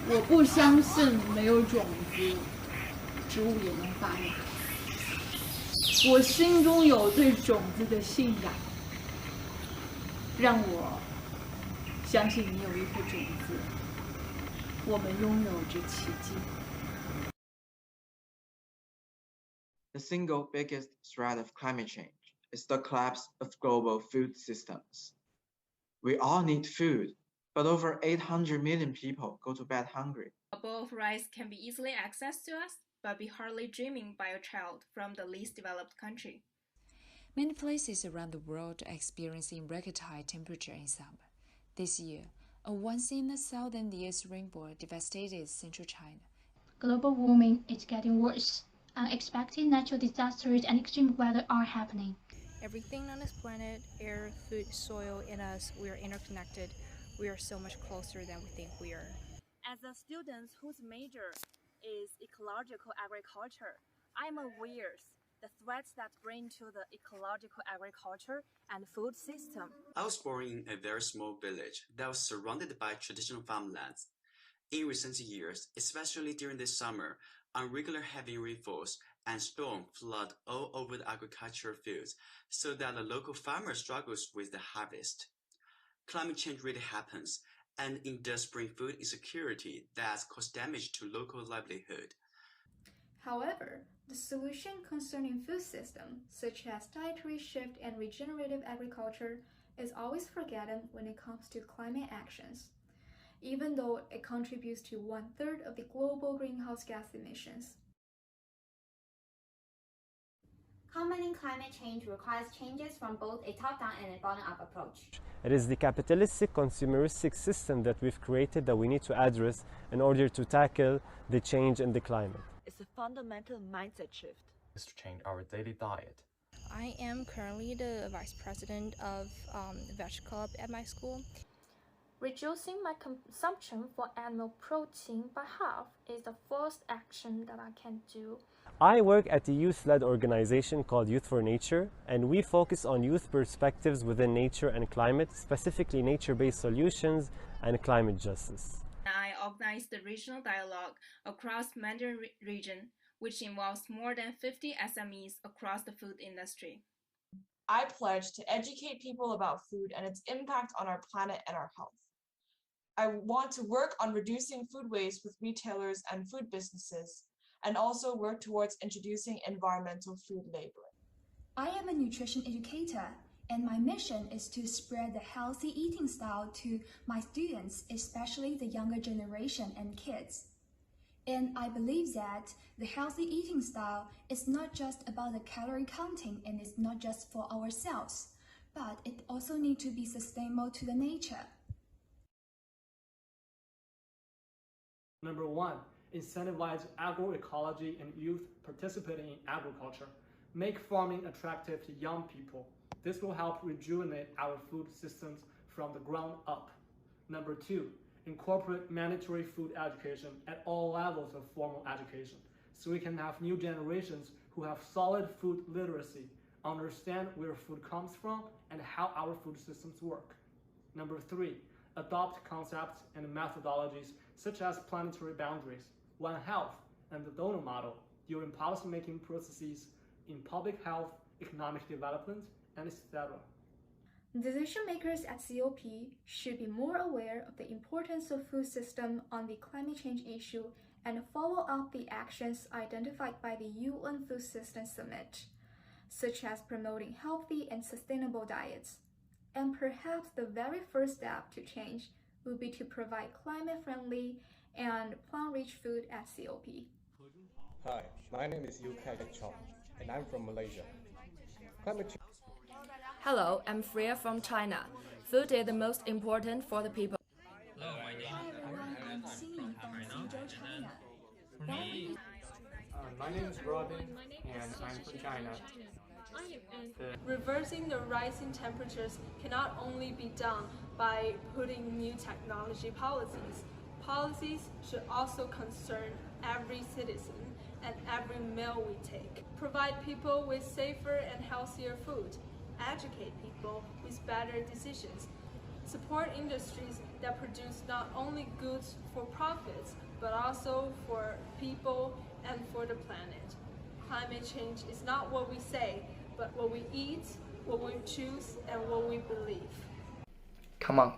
我不相信没有种子，植物也能发芽。我心中有对种子的信仰，让我相信你有一颗种子，我们拥有着奇迹。The single biggest threat of climate change is the collapse of global food systems. We all need food, but over 800 million people go to bed hungry. A bowl of rice can be easily accessed to us, but be hardly dreaming by a child from the least developed country. Many places around the world are experiencing record high temperature in summer. This year, a once-in-a-thousand-years rainfall devastated central China. Global warming is getting worse. Unexpected natural disasters and extreme weather are happening. Everything on this planet, air, food, soil, and us, we are interconnected. We are so much closer than we think we are. As a student whose major is ecological agriculture, I'm aware the threats that bring to the ecological agriculture and food system. I was born in a very small village that was surrounded by traditional farmlands. In recent years, especially during the summer, irregular heavy rainfalls and storms flood all over the agricultural fields, so that the local farmer struggles with the harvest. Climate change really happens, and it does bring food insecurity that causes damage to local livelihood. However, the solution concerning food systems, such as dietary shift and regenerative agriculture, is always forgotten when it comes to climate actions, even though it contributes to 1/3 of the global greenhouse gas emissions. Combating climate change requires changes from both a top-down and a bottom-up approach. It is the capitalistic, consumeristic system that we've created that we need to address in order to tackle the change in the climate. It's a fundamental mindset shift. Is to change our daily diet. I am currently the vice president of Veg Club at my school. Reducing my consumption for animal protein by half is the first action that I can do. I work at a youth-led organization called Youth for Nature, and we focus on youth perspectives within nature and climate, specifically nature-based solutions and climate justice. I organized the regional dialogue across Mandarin region, which involves more than 50 SMEs across the food industry. I pledge to educate people about food and its impact on our planet and our health. I want to work on reducing food waste with retailers and food businesses, and also work towards introducing environmental food labeling. I am a nutrition educator, and my mission is to spread the healthy eating style to my students, especially the younger generation and kids. And I believe that the healthy eating style is not just about the calorie counting, and it's not just for ourselves, but it also needs to be sustainable to the nature. Number 1, incentivize agroecology and youth participating in agriculture. Make farming attractive to young people. This will help rejuvenate our food systems from the ground up. Number 2, incorporate mandatory food education at all levels of formal education, so we can have new generations who have solid food literacy, understand where food comes from and how our food systems work. Number 3, adopt concepts and methodologies such as planetary boundaries, One Health, and the donor model during policymaking processes in public health, economic development, and etc. Decision makers at COP should be more aware of the importance of food system on the climate change issue and follow up the actions identified by the UN Food System Summit, such as promoting healthy and sustainable diets. And perhaps the very first step to change will be to provide climate-friendly and plant-rich food at COP. Hi, my name is Yukai Chong, and I'm from Malaysia. Climate change. Hello, I'm Freya from China. Food is the most important for the people. Hello, my name I'm Xie from Xie China. My name is Robin, and I'm from China. Reversing the rising temperatures cannot only be done by putting new technology policies. Policies should also concern every citizen and every meal we take. Provide people with safer and healthier food. Educate people with better decisions. Support industries that produce not only goods for profits, but also for people and for the planet. Climate change is not what we say, but what we eat, what we choose, and what we believe. Come on,